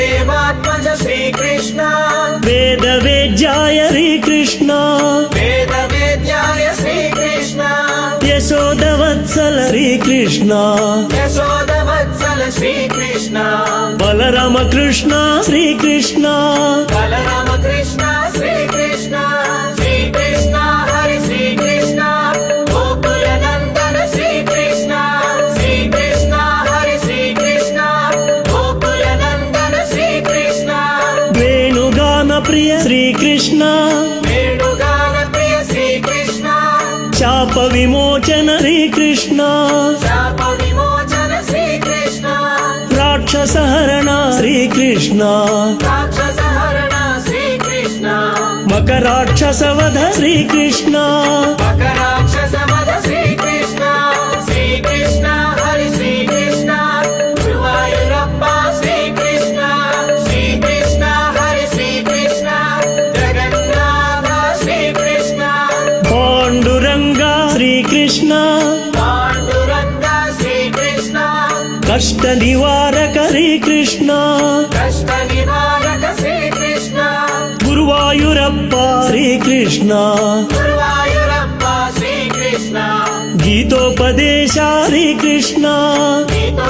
वसुदेवात्मज श्रीकृष्ण वेदवेद्याय श्रीकृष्ण वेदवेद्याय श्रीकृष्ण यशोदवत्सल श्रीकृष्ण यशोदवत्सल श्रीकृष्ण बलराम कृष्ण श्रीकृष्ण बलराम कृष्ण श्रीकृष्ण श्रीकृष्ण हरि श्रीकृष्ण गोकुल नंदन श्रीकृष्ण श्रीकृष्ण हरि श्रीकृष्ण गोकुल नंदन श्रीकृष्ण वेणुगान प्रिय श्रीकृष्ण वेणुगान प्रिय श्रीकृष्ण शाप विमोचन श्रीकृष्ण शाप विमोचन श्रीकृष्ण राक्षसहरण श्रीकृष्ण राक्षसहरण श्रीकृष्ण मकराक्षसवध श्रीकृष्ण मकराक्षसवध श्रीकृष्ण श्रीकृष्ण हरि श्रीकृष्ण गुरुवायूरप्पा श्रीकृष्ण श्रीकृष्ण हरि श्रीकृष्ण जगन्नाथ श्रीकृष्ण पाण्डुरङ्ग श्रीकृष्ण पाण्डुरङ्ग श्रीकृष्ण कष्ट निवारक श्रीकृष्ण कष्ट निवारक श्रीकृष्ण गुरुवायूरप्पा श्रीकृष्ण गुरुवायूरप्पा श्रीकृष्ण गीतोपदेश श्रीकृष्ण गीतो